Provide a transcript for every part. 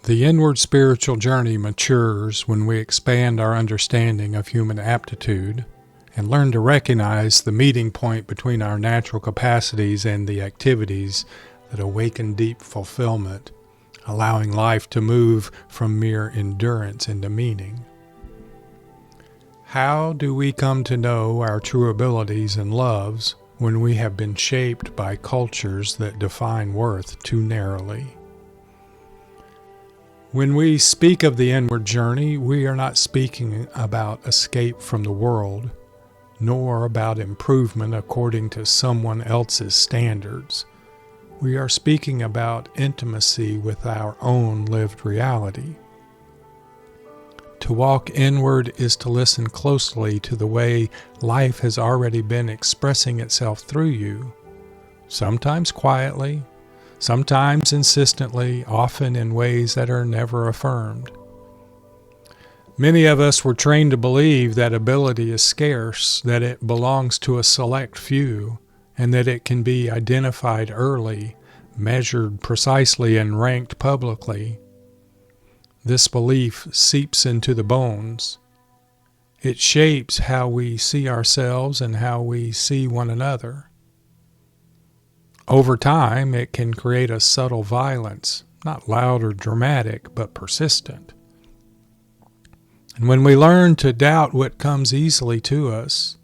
The inward spiritual journey matures when we expand our understanding of human aptitude and learn to recognize the meeting point between our natural capacities and the activities that awaken deep fulfillment, allowing life to move from mere endurance into meaning. How do we come to know our true abilities and loves when we have been shaped by cultures that define worth too narrowly? When we speak of the inward journey, we are not speaking about escape from the world, nor about improvement according to someone else's standards. We are speaking about intimacy with our own lived reality. To walk inward is to listen closely to the way life has already been expressing itself through you, sometimes quietly, sometimes insistently, often in ways that are never affirmed. Many of us were trained to believe that ability is scarce, that it belongs to a select few, and that it can be identified early, measured precisely, and ranked publicly. This belief seeps into the bones. It shapes how we see ourselves and how we see one another. Over time, it can create a subtle violence, not loud or dramatic, but persistent. And when we learn to doubt what comes easily to us,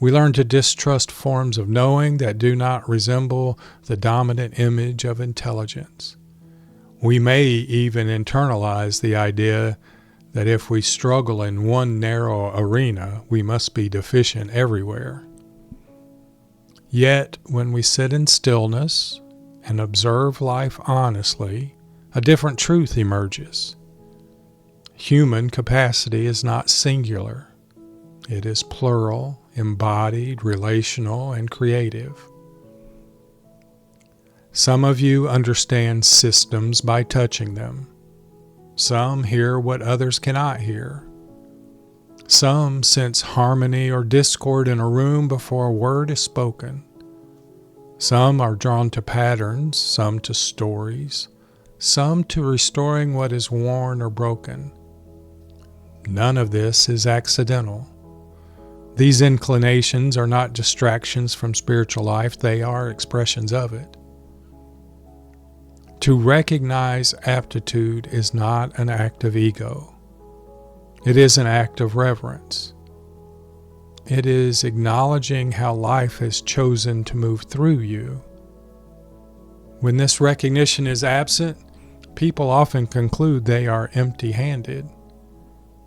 we learn to distrust forms of knowing that do not resemble the dominant image of intelligence. We may even internalize the idea that if we struggle in one narrow arena, we must be deficient everywhere. Yet, when we sit in stillness and observe life honestly, a different truth emerges. Human capacity is not singular. It is plural, embodied, relational, and creative. Some of you understand systems by touching them. Some hear what others cannot hear. Some sense harmony or discord in a room before a word is spoken. Some are drawn to patterns, some to stories, some to restoring what is worn or broken. None of this is accidental. These inclinations are not distractions from spiritual life, they are expressions of it. To recognize aptitude is not an act of ego. It is an act of reverence. It is acknowledging how life has chosen to move through you. When this recognition is absent, people often conclude they are empty-handed.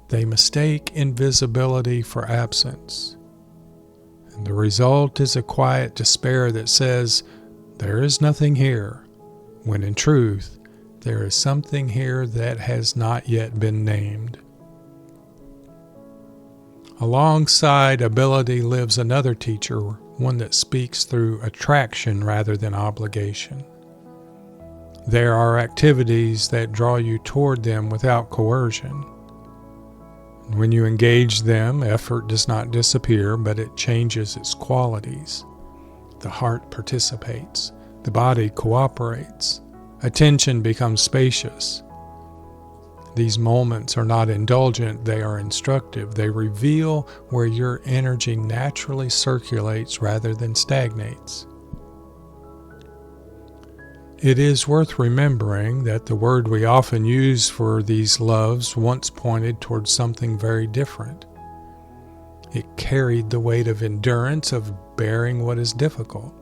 They mistake invisibility for absence. And the result is a quiet despair that says, "There is nothing here," when in truth, there is something here that has not yet been named. Alongside ability lives another teacher, one that speaks through attraction rather than obligation. There are activities that draw you toward them without coercion. When you engage them, effort does not disappear, but it changes its qualities. The heart participates. The body cooperates. Attention becomes spacious. These moments are not indulgent, they are instructive. They reveal where your energy naturally circulates rather than stagnates. It is worth remembering that the word we often use for these loves once pointed towards something very different. It carried the weight of endurance, of bearing what is difficult.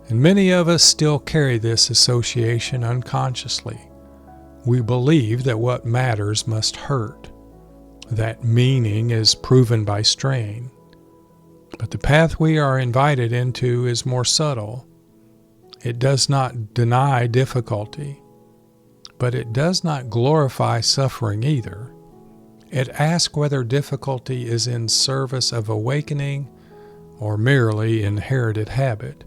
And many of us still carry this association unconsciously. We believe that what matters must hurt, that meaning is proven by strain. But the path we are invited into is more subtle. It does not deny difficulty, but it does not glorify suffering either. It asks whether difficulty is in service of awakening or merely inherited habit.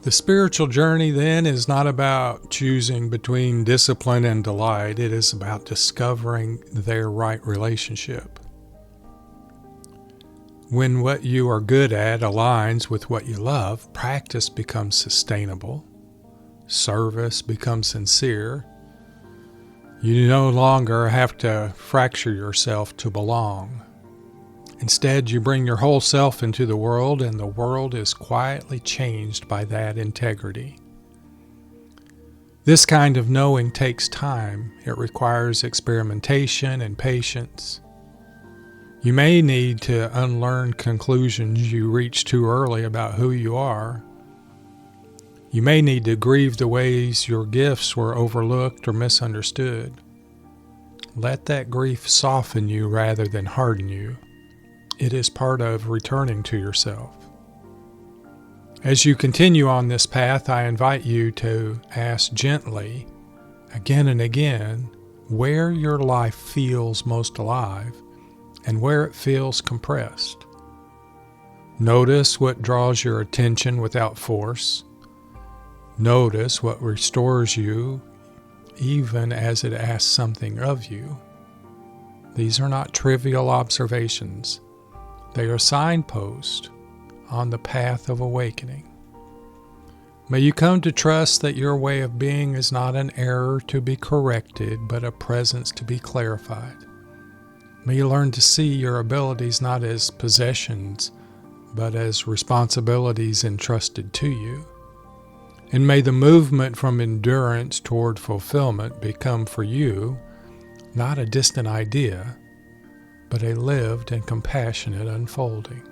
The spiritual journey, then, is not about choosing between discipline and delight. It is about discovering their right relationship. When what you are good at aligns with what you love, practice becomes sustainable. service becomes sincere. You no longer have to fracture yourself to belong. Instead, you bring your whole self into the world, and the world is quietly changed by that integrity. This kind of knowing takes time. It requires experimentation and patience. You may need to unlearn conclusions you reached too early about who you are. You may need to grieve the ways your gifts were overlooked or misunderstood. Let that grief soften you rather than harden you. It is part of returning to yourself. As you continue on this path, I invite you to ask gently, again and again, where your life feels most alive and where it feels compressed. Notice what draws your attention without force. Notice what restores you, even as it asks something of you. These are not trivial observations. They are signposts on the path of awakening. May you come to trust that your way of being is not an error to be corrected, but a presence to be clarified. May you learn to see your abilities not as possessions, but as responsibilities entrusted to you. And may the movement from endurance toward fulfillment become for you not a distant idea, but a lived and compassionate unfolding.